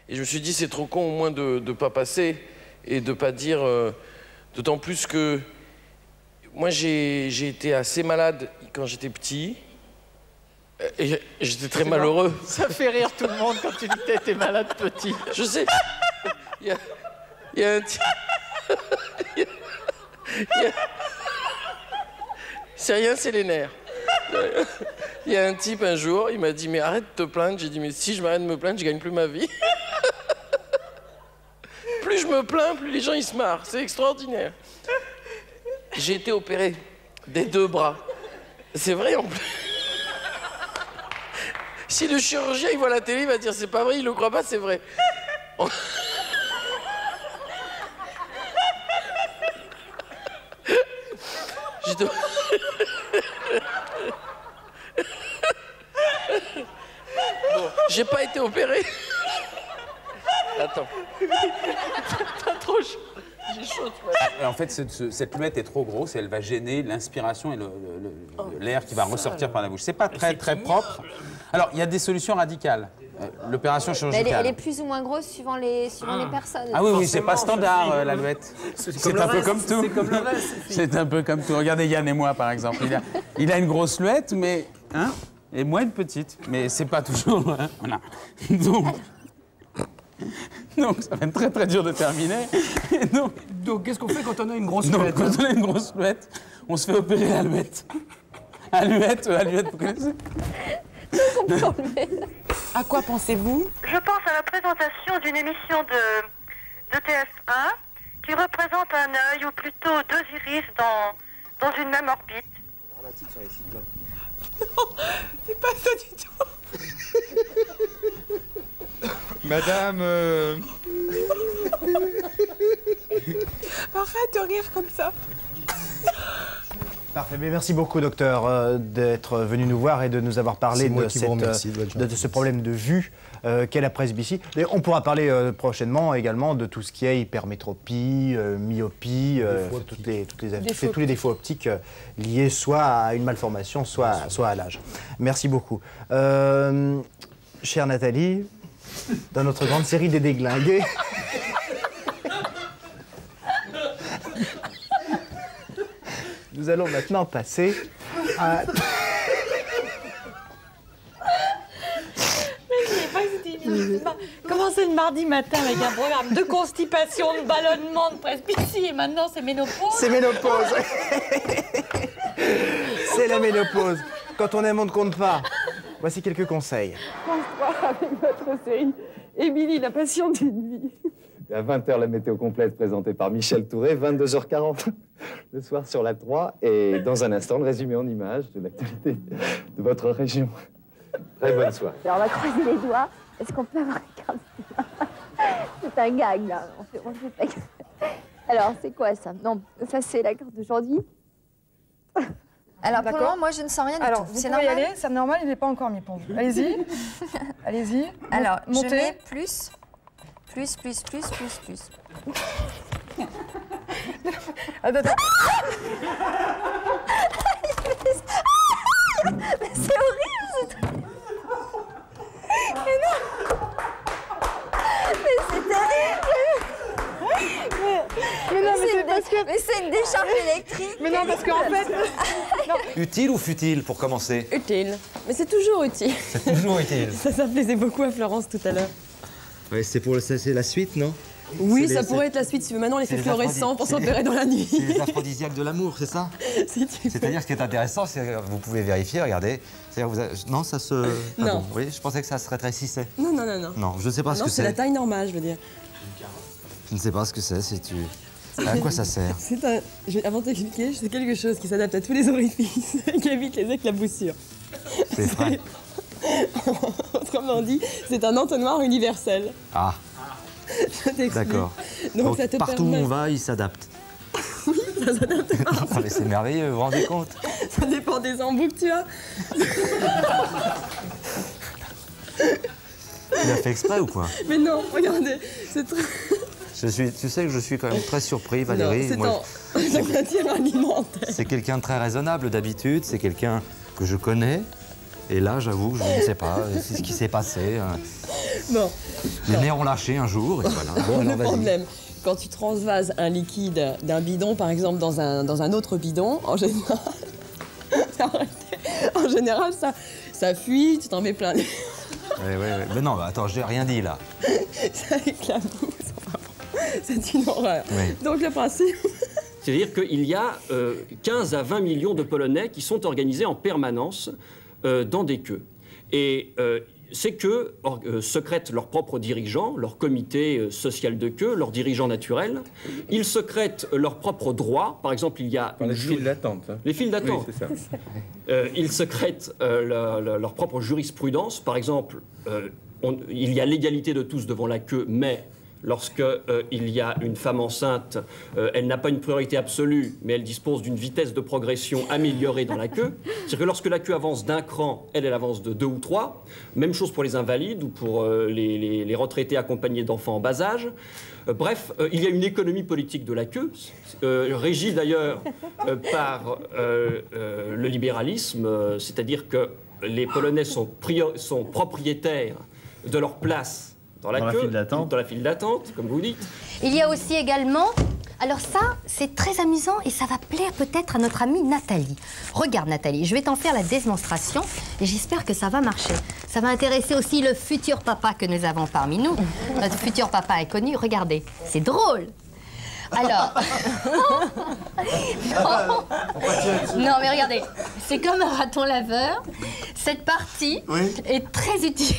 Et je me suis dit, c'est trop con au moins de ne pas passer et de ne pas dire... D'autant plus que moi, j'ai été assez malade quand j'étais petit. Et j'étais très malheureux. Ça fait rire tout le monde quand tu dis que t'étais malade petit. Je sais. Il y a un type... C'est rien, c'est les nerfs. Il y a un type un jour, il m'a dit mais arrête de te plaindre. J'ai dit mais si je m'arrête de me plaindre, je gagne plus ma vie. Plus je me plains, plus les gens ils se marrent. C'est extraordinaire. J'ai été opéré des 2 bras. C'est vrai en plus. Si le chirurgien il voit la télé, il va dire c'est pas vrai, il le croit pas, c'est vrai. Bon, j'ai pas été opéré. Attends. T'as trop chaud. J'ai chaud, tu vois. En fait, cette luette est trop grosse et elle va gêner l'inspiration et l'air qui va ressortir par la bouche. C'est pas très propre. Alors, il y a des solutions radicales. L'opération chirurgicale. Elle est plus ou moins grosse suivant les personnes. Ah oui, c'est pas standard, la luette. C'est un peu comme tout. C'est comme le reste. C'est un peu comme tout. Regardez Yann et moi, par exemple. Il a une grosse luette, mais... Hein, et moi, une petite. Mais c'est pas toujours... Hein, voilà. Donc, ça va être très dur de terminer. Donc qu'est-ce qu'on fait quand on a une grosse Donc, luette quand on a une grosse luette, on se fait opérer la luette. Aluette, vous connaissez? À quoi pensez-vous? Je pense à la présentation d'une émission de TF1 qui représente un œil ou plutôt 2 iris dans une même orbite. Non, c'est pas ça du tout. Madame... Arrête de rire comme ça. Parfait, mais merci beaucoup docteur d'être venu nous voir et de nous avoir parlé de ce problème de vue qu'est la presbytie. Et on pourra parler prochainement également de tout ce qui est hypermétropie, myopie, tous les défauts optiques liés soit à une malformation, soit à l'âge. Merci beaucoup. Chère Nathalie, dans notre grande série des déglingués... Nous allons maintenant passer à... Mais je savais pas que c'était évident. Commencer le mardi matin avec un programme de constipation, de ballonnement, de presbytie, et maintenant c'est ménopause. C'est ménopause. C'est la ménopause. Quand on aime, on ne compte pas. Voici quelques conseils. Bonsoir avec votre série Émilie, la passion d'une vie. À 20h, la météo complète présentée par Michel Touré, 22h40 le soir sur la 3. Et dans un instant, le résumé en images de l'actualité de votre région. Très bonne soirée. Alors, on va croiser les doigts. Est-ce qu'on peut avoir un carte? C'est un gag, là. On fait pas exprès. Alors, c'est quoi ça? Non, ça, c'est la carte d'aujourd'hui. Alors, pour le moment, moi, je ne sens rien du tout. C'est normal. Y aller, c'est normal, il n'est pas encore mis pour vous. Allez-y. Allez-y. Alors, montez. Je mets plus. Attends. Mais c'est horrible, ce truc. Mais non. Mais c'est terrible. Mais c'est une décharge électrique. Mais non, parce qu'en fait... Non. Utile ou futile, pour commencer? Utile. Mais c'est toujours utile. C'est toujours utile. Ça plaisait beaucoup à Florence tout à l'heure. Ouais, c'est la suite, non? Oui, ça pourrait être la suite si maintenant on les fait fluorescents pour s'opérer dans la nuit. C'est les aphrodisiaques de l'amour, c'est ça? C'est-à-dire, ce qui est intéressant, c'est que vous pouvez vérifier, regardez. Non, ça se... Non. Ah bon, oui, je pensais que ça se rétrécissait. Non. Non, je ne sais pas ce que c'est. C'est la taille normale, je veux dire. Je ne sais pas ce que c'est, À quoi ça sert? Avant de t'expliquer, c'est quelque chose qui s'adapte à tous les orifices et qui évite les éclaboussures. C'est vrai. Autrement dit, c'est un entonnoir universel. Ah. Je t'explique. D'accord. Donc ça te partout permet... où on va, il s'adapte. Oui, ça s'adapte. Ah, mais c'est merveilleux, vous vous rendez compte? Ça dépend des embouts que tu as. Tu l'as fait exprès ou quoi? Mais non, regardez, c'est très... Tu sais que je suis quand même très surpris, Valérie. Non, c'est en matière alimentaire. C'est quelqu'un de très raisonnable d'habitude, c'est quelqu'un que je connais. Et là, j'avoue que je ne sais pas ce qui s'est passé. Bon. Les nerfs ont lâché un jour, et voilà. Bon, alors, le problème, quand tu transvases un liquide d'un bidon, par exemple, dans un autre bidon, en général, ça fuit, tu t'en mets plein les... Oui. Mais non, attends, j'ai rien dit, là. Ça éclabousse. Enfin, c'est une horreur. Oui. Donc, le principe... C'est-à-dire qu'il y a 15 à 20 millions de Polonais qui sont organisés en permanence dans des queues. Et ces queues secrètent leurs propres dirigeants, leur comité social de queue, leurs dirigeants naturels. Ils secrètent leurs propres droits. Par exemple, il y a... les files d'attente. Hein. Les files d'attente. Oui, c'est ça. Ils secrètent leur propre jurisprudence. Par exemple, il y a l'égalité de tous devant la queue, mais... Lorsqu'il y a une femme enceinte, elle n'a pas une priorité absolue, mais elle dispose d'une vitesse de progression améliorée dans la queue. C'est-à-dire que lorsque la queue avance d'un cran, elle avance de 2 ou 3. Même chose pour les invalides ou pour les retraités accompagnés d'enfants en bas âge. Bref, il y a une économie politique de la queue, régie d'ailleurs par le libéralisme, c'est-à-dire que les Polonais sont propriétaires de leur place dans la file d'attente, comme vous dites. Il y a aussi également... Alors ça, c'est très amusant et ça va plaire peut-être à notre amie Nathalie. Regarde Nathalie, je vais t'en faire la démonstration et j'espère que ça va marcher. Ça va intéresser aussi le futur papa que nous avons parmi nous. Notre futur papa est connu, regardez, c'est drôle. Alors, non mais regardez, c'est comme un raton laveur. Cette partie est très utile.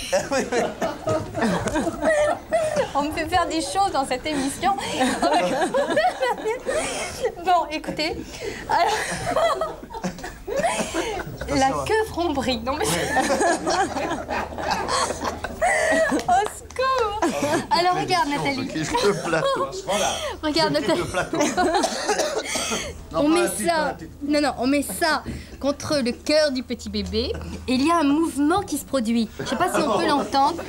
On me fait faire des choses dans cette émission. Bon, écoutez, alors, la queue fromberie. Non mais au secours. Alors regarde Nathalie. Regarde Nathalie. On met ça. Non, on met ça contre le cœur du petit bébé et il y a un mouvement qui se produit. Je sais pas si on peut l'entendre.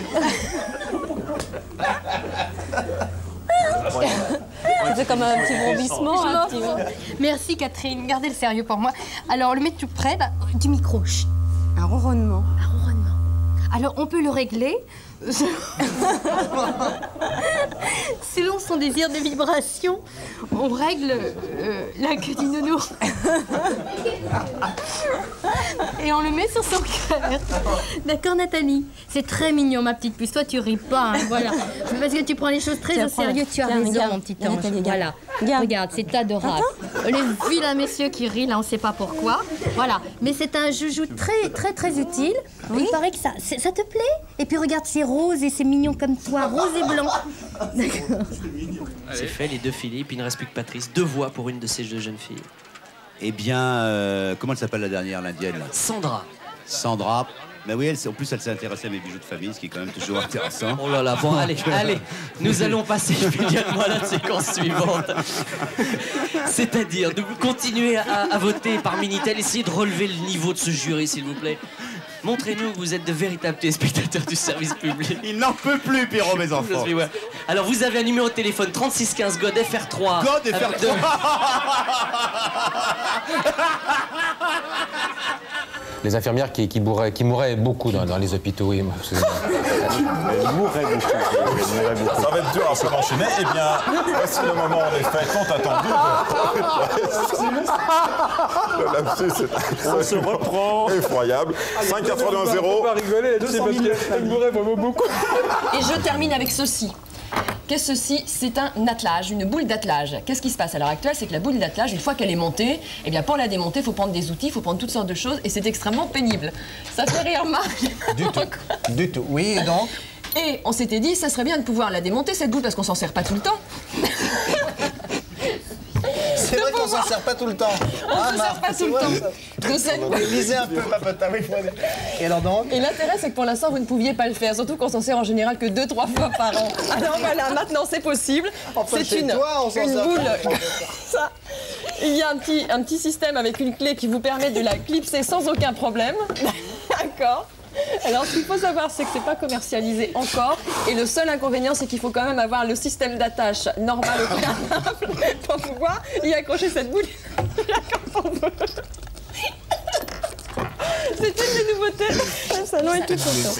C'est comme un petit vrombissement. Merci Catherine, gardez le sérieux pour moi. Alors on le met tout près du micro. Chut. Un ronronnement. Alors on peut le régler selon son désir de vibration. On règle la queue du nounours et on le met sur son cœur. D'accord Nathalie? C'est très mignon ma petite puce. Toi tu ris pas, hein, voilà. Parce que tu prends les choses très au sérieux. Tu as raison mon petit ange. Voilà. Regarde, c'est adorable. Les vilains messieurs qui rient là, on sait pas pourquoi. Voilà. Mais c'est un joujou très utile. Il paraît que ça te plaît? Et puis regarde, c'est rose et c'est mignon comme toi, rose et blanc. D'accord. C'est fait, les deux Philippe, il ne reste plus que Patrice. 2 voix pour une de ces 2 jeunes filles. Eh bien, comment elle s'appelle la dernière, l'indienne là? Sandra. Sandra. Ben oui, en plus, elle s'est intéressée à mes bijoux de famille, ce qui est quand même toujours intéressant. Oh là là, bon, allez, nous allons passer immédiatement à la séquence suivante. C'est-à-dire de continuer à voter par Minitel, essayez de relever le niveau de ce jury, s'il vous plaît. Montrez-nous que vous êtes de véritables téléspectateurs du service public. Il n'en peut plus, Pierrot, mes enfants. Alors, vous avez un numéro de téléphone 3615 God FR3. God FR3. Les infirmières qui mouraient beaucoup dans les hôpitaux, oui. Elles mourraient beaucoup. Ça va être dur à se enchaîner. Eh bien, voici le moment en effet tant attendu. Le lapsus est on se reprend. Effroyable. 5,80 €. On va rigoler là-dessus parce qu'elles mourraient vraiment beaucoup. Et je termine avec ceci. Qu'est-ce que ceci? C'est un attelage, une boule d'attelage. Qu'est-ce qui se passe à l'heure actuelle? C'est que la boule d'attelage, une fois qu'elle est montée, eh bien pour la démonter, il faut prendre des outils, il faut prendre toutes sortes de choses et c'est extrêmement pénible. Ça fait rire Marc? Du tout. Oui, et donc? Et on s'était dit, ça serait bien de pouvoir la démonter cette boule parce qu'on s'en sert pas tout le temps. C'est vrai qu'on s'en sert pas tout le temps. On s'en sert pas tout le temps. Lisez un peu, papota. Et alors donc? Et l'intérêt, c'est que pour l'instant, vous ne pouviez pas le faire, surtout qu'on s'en sert en général que 2-3 fois par an. Alors voilà, maintenant c'est possible. C'est une boule. Ça. Il y a un petit système avec une clé qui vous permet de la clipser sans aucun problème. D'accord. Alors, ce qu'il faut savoir, c'est que c'est pas commercialisé encore. Et le seul inconvénient, c'est qu'il faut quand même avoir le système d'attache normal au préalable pour pouvoir y accrocher cette boule. C'est une des nouveautés. Le salon est tout content.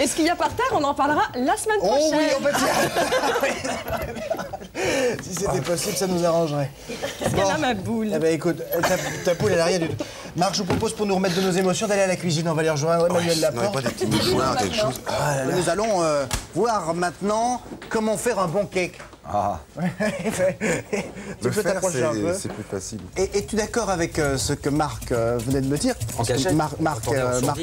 Et ce qu'il y a par terre, on en parlera la semaine prochaine. Oh oui, en fait, si c'était possible, ça nous arrangerait. Qu'est-ce qu'elle a, ma boule? Eh ben écoute, ta poule, elle a rien du tout. Marc, je vous propose pour nous remettre de nos émotions d'aller à la cuisine. On va aller rejoindre Emmanuel Laporte. Pas des petits mouchoirs, quelque chose. Nous allons voir maintenant comment faire un bon cake. Ah. Tu peux t'approcher un peu. C'est plus facile. Et es-tu d'accord avec ce que Marc venait de me dire? En cachette. Marc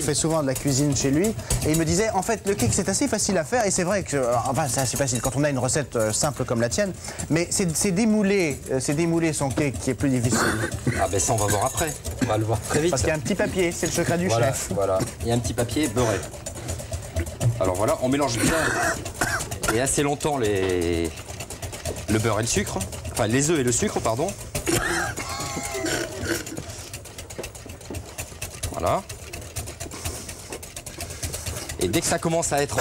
fait souvent de la cuisine chez lui. Et il me disait, en fait, le cake, c'est assez facile à faire. Et c'est vrai que, enfin, c'est assez facile quand on a une recette simple comme la tienne. Mais c'est démouler son cake qui est plus difficile. Ah ben ça, on va voir après. On va le voir très vite. Parce qu'il y a un petit papier, c'est le secret du chef. Voilà, il y a un petit papier beurré. Alors voilà, on mélange bien et assez longtemps le beurre et le sucre. Enfin, les œufs et le sucre, pardon. Voilà. Et dès que ça commence à être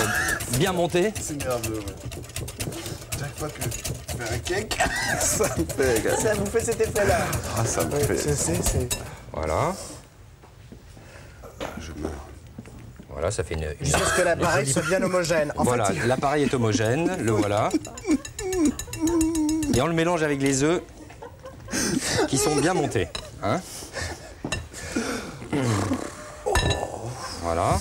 bien monté... C'est nerveux, ouais. Chaque fois que je fais un cake, ça me fait... Ça vous fait cet effet-là. Ah, ça me fait... Je sais, c'est... Voilà. Je meurs. Voilà, ça fait une Juste que l'appareil soit bien homogène. En voilà, fait, l'appareil est homogène, le voilà. Et on le mélange avec les œufs qui sont bien montés. Hein? Voilà.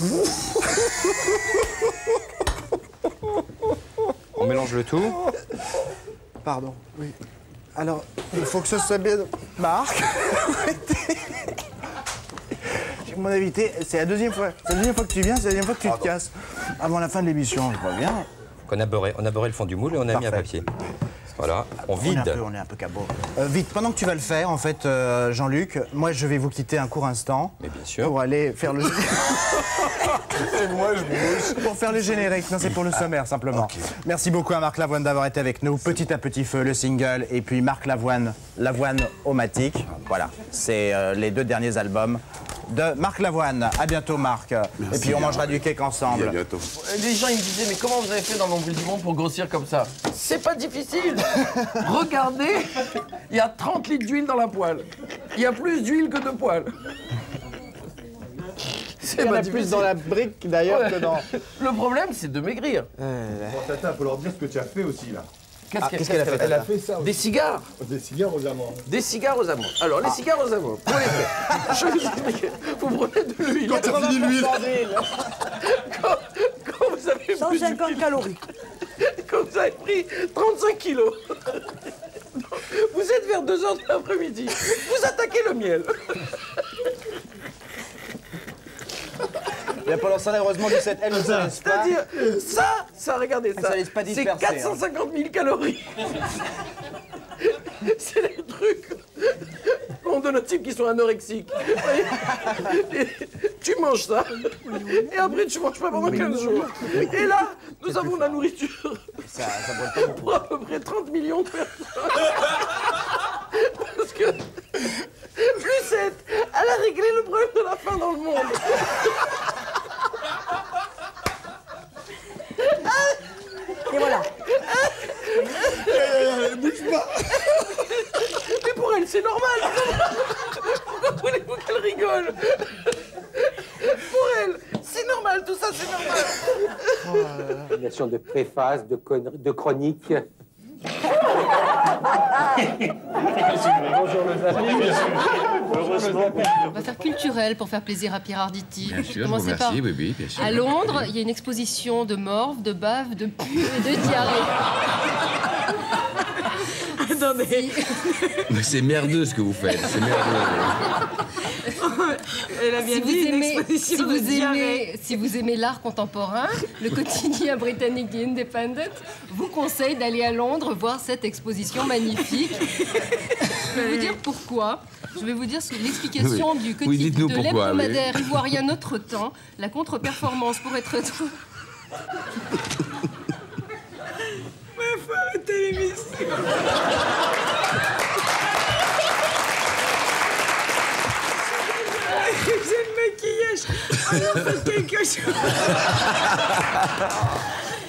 On mélange le tout. Pardon, oui. Alors, il faut que ce soit bien... Marc mon invité, c'est la deuxième fois. C'est la deuxième fois que tu viens, c'est la deuxième fois que tu te casses. Avant la fin de l'émission, je vois bien. On a beurré le fond du moule et on a mis un papier. Voilà, on vide. On est un peu cabot. Vite, pendant que tu vas le faire, en fait, Jean-Luc, moi je vais vous quitter un court instant. Mais bien sûr. Pour aller faire le... Et moi, je bouge. Pour faire le générique, non, c'est pour le sommaire, simplement. Okay. Merci beaucoup à Marc Lavoine d'avoir été avec nous. Petit à petit feu, le single, et puis Marc Lavoine, Lavoine-O-Matic. Voilà, c'est les 2 derniers albums de Marc Lavoine. À bientôt, Marc. Merci, et puis on mangera du cake ensemble. À bientôt. Les gens ils me disaient, mais comment vous avez fait dans mon bout du monde pour grossir comme ça? C'est pas difficile. Regardez, il y a 30 litres d'huile dans la poêle. Il y a plus d'huile que de poêle. Il y en a plus dans la brique d'ailleurs que dans... Le problème, c'est de maigrir. Bon, Tata, faut leur dire ce que tu as fait aussi, là. Qu'est-ce qu'elle a fait? Elle a fait ça aussi. Des cigares. Des cigares aux amandes. Des cigares aux amandes. Alors, les cigares aux amandes, pour les faire, je vais vous expliquer. Vous prenez de l'huile. Quand t'as fini l'huile. Quand vous avez pris 150 calories. Quand vous avez pris 35 kilos, vous êtes vers 2 h de l'après-midi. Vous attaquez le miel. Il y a pendant ça, heureusement, 17 ne se laisse pas. C'est-à-dire, ça, regardez ça. C'est 450 000 calories. C'est les trucs qu'on donne aux types qui sont anorexiques. Et tu manges ça, et après tu manges pas pendant 15 jours. Et là, nous avons de la nourriture pour à peu près 30 millions de personnes. Parce que Lucette, elle a réglé le problème de la faim dans le monde. Et voilà. Bouge pas. Mais pour elle, c'est normal. Pourquoi voulez-vous qu'elle rigole? Pour elle, c'est normal, tout ça, c'est normal. Combinaison de préface, de chronique. Bonjour les amis. Heureusement. On va faire culturel pour faire plaisir à Pierre Arditi. Bien sûr, je vous remercie, oui, bien sûr. À Londres, il y a une exposition de morve, de bave, de pu et de diarrhée. Attendez. Mais c'est merdeux ce que vous faites, c'est merdeux. Elle a bien dit une exposition de diarrhée. Si vous aimez l'art contemporain, le quotidien britannique The Independent vous conseille d'aller à Londres voir cette exposition magnifique. Je vais vous dire pourquoi. Je vais vous dire l'explication du quotidien de l'hebdomadaire ivoirien Notre Temps. La contre-performance pour être... Mais faut arrêter l'émission. J'ai le maquillage. Alors faites quelque chose.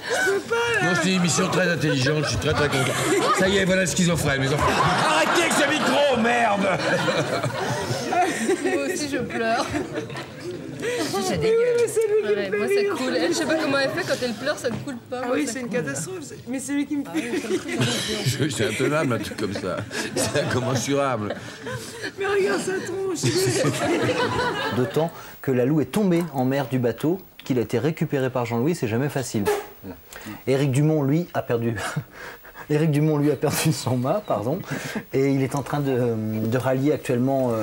Je peux pas là. Non, c'est une émission très intelligente, je suis très content. Ça y est, voilà le schizophrène, mes enfants. Arrêtez avec ce micro, merde. Moi aussi, je pleure. C'est dégueu. Ouais, moi, ça coule. Elle, je sais pas comment elle fait quand elle pleure, ça ne coule pas. Ah oui, c'est une catastrophe. Mais c'est lui qui me fait. C'est intenable, un truc comme ça. C'est incommensurable. Mais regarde sa tronche. D'autant que la Loup est tombée en mer du bateau, qu'il a été récupéré par Jean-Louis, c'est jamais facile. Éric Dumont, lui, a perdu... Éric Dumont, lui, a perdu son mât, pardon, et il est en train de rallier actuellement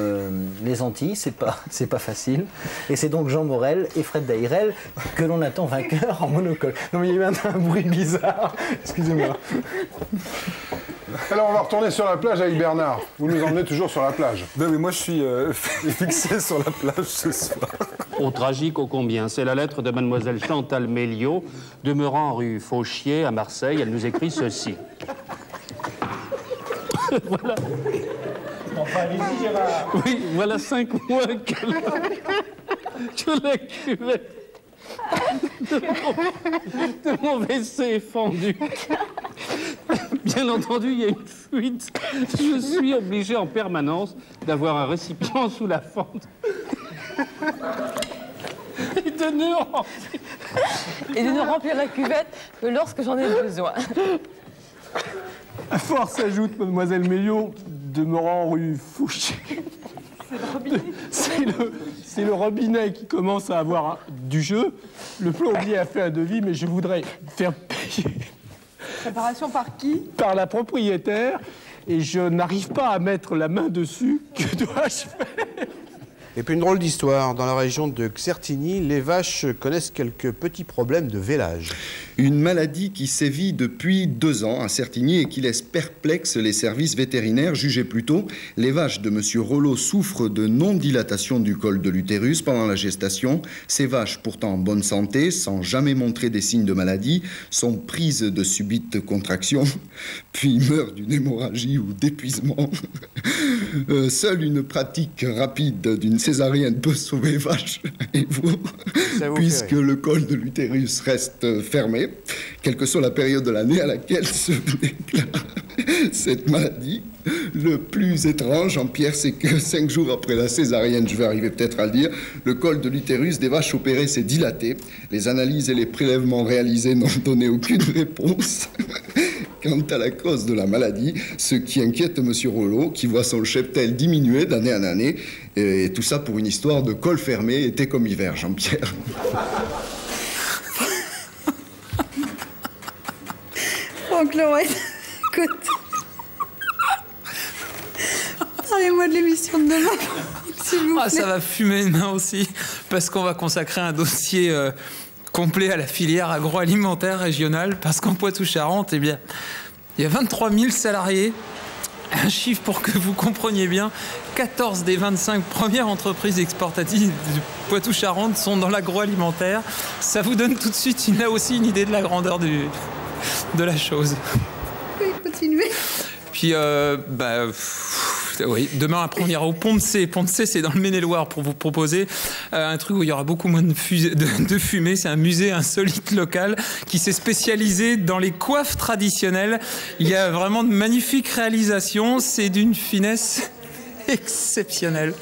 les Antilles, c'est pas facile. Et c'est donc Jean Morel et Fred Dairel que l'on attend vainqueurs en monocoque. Non mais il y a eu un bruit bizarre, excusez-moi. Alors on va retourner sur la plage avec Bernard. Vous nous emmenez toujours sur la plage. Non mais moi je suis fixé sur la plage ce soir. Au tragique, ô combien. C'est la lettre de mademoiselle Chantal Méliot, demeurant rue Fauchier à Marseille. Elle nous écrit ceci. Voilà. Enfin, allez-y, Gérard. Oui, voilà 5 mois que la cuvette de mon WC est fendue. Bien entendu, il y a une fuite. Je suis obligé en permanence d'avoir un récipient sous la fente. Et de ne remplir la cuvette que lorsque j'en ai besoin. À force s'ajoute mademoiselle Méliot, demeurant rue Fouché. C'est le robinet qui commence à avoir du jeu. Le plombier a fait un devis, mais je voudrais faire payer. Réparation par qui? Par la propriétaire. Et je n'arrive pas à mettre la main dessus. Que dois-je faire? Et puis une drôle d'histoire. Dans la région de Xertigny, les vaches connaissent quelques petits problèmes de vélage. Une maladie qui sévit depuis 2 ans à Certigny et qui laisse perplexes les services vétérinaires. Jugez plutôt, les vaches de M. Rollo souffrent de non-dilatation du col de l'utérus pendant la gestation. Ces vaches, pourtant en bonne santé, sans jamais montrer des signes de maladie, sont prises de subites contractions, puis meurent d'une hémorragie ou d'épuisement. Seule une pratique rapide d'une césarienne peut sauver les vaches et vous, puisque le col de l'utérus reste fermé, quelle que soit la période de l'année à laquelle se déclare cette maladie. Le plus étrange, Jean-Pierre, c'est que 5 jours après la césarienne, je vais arriver peut-être à le dire, le col de l'utérus des vaches opérées s'est dilaté. Les analyses et les prélèvements réalisés n'ont donné aucune réponse quant à la cause de la maladie, ce qui inquiète M. Rollo, qui voit son cheptel diminuer d'année en année, et tout ça pour une histoire de col fermé, été comme hiver, Jean-Pierre. Franck Lorraine, écoute. Parlez-moi de l'émission de demain, s'il vous plaît. Ah, ça va fumer demain aussi, parce qu'on va consacrer un dossier complet à la filière agroalimentaire régionale, parce qu'en Poitou-Charentes, eh bien, il y a 23 000 salariés. Un chiffre pour que vous compreniez bien, 14 des 25 premières entreprises exportatives du Poitou-Charentes sont dans l'agroalimentaire. Ça vous donne tout de suite là aussi une idée de la grandeur de la chose. Oui, continuez. Puis, oui, demain après on ira au Pont de Cé. Pont de Cé, c'est dans le Maine-et-Loire pour vous proposer un truc où il y aura beaucoup moins de fumée. C'est un musée insolite local qui s'est spécialisé dans les coiffes traditionnelles. Il y a vraiment de magnifiques réalisations. C'est d'une finesse exceptionnelle.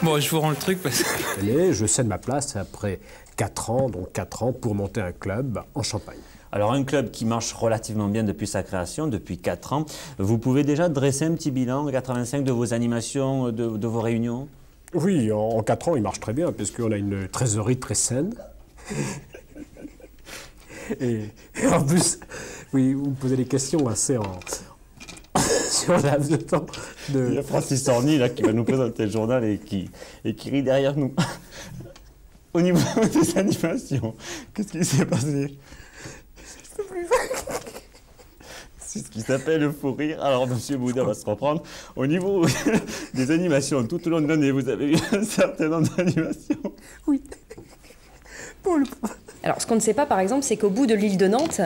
Bon, je vous rends le truc parce que... Je cède ma place après 4 ans, donc 4 ans pour monter un club en Champagne. Alors, un club qui marche relativement bien depuis sa création, depuis 4 ans. Vous pouvez déjà dresser un petit bilan de 85 de vos animations, de vos réunions? Oui, en 4 ans, il marche très bien, puisqu'on a une trésorerie très saine. Et en plus, oui, vous me posez des questions assez sur la de temps. Il y a Francis Orny, là, qui va nous présenter le journal et qui rit derrière nous. Au niveau des animations, qu'est-ce qui s'est passé? C'est ce qui s'appelle le fou rire. Alors, M. Boudin va se reprendre. Au niveau des animations, tout au long de l'année, vous avez eu un certain nombre d'animations. Oui. Pour Alors, ce qu'on ne sait pas, par exemple, c'est qu'au bout de l'île de Nantes,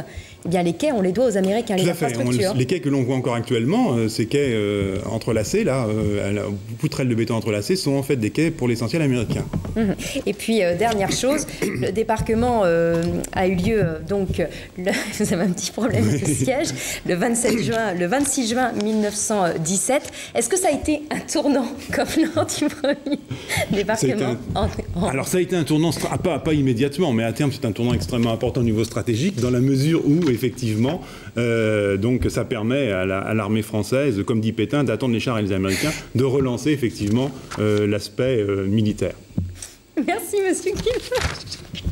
eh bien, les quais, on les doit aux Américains, les infrastructures. Les quais que l'on voit encore actuellement, ces quais entrelacés, là, poutrelles de béton entrelacées, sont en fait des quais pour l'essentiel américains. Et puis, dernière chose, le débarquement a eu lieu, donc, vous avez un petit problème de siège, le 26 juin 1917. Est-ce que ça a été un tournant comme lors du premier débarquement Alors, ça a été un tournant, pas immédiatement, mais à terme, c'est un tournant extrêmement important au niveau stratégique, dans la mesure où, effectivement, donc, ça permet à l'armée française, comme dit Pétain, d'attendre les chars et les Américains, de relancer, effectivement, l'aspect militaire. Merci, monsieur Kilfeuch.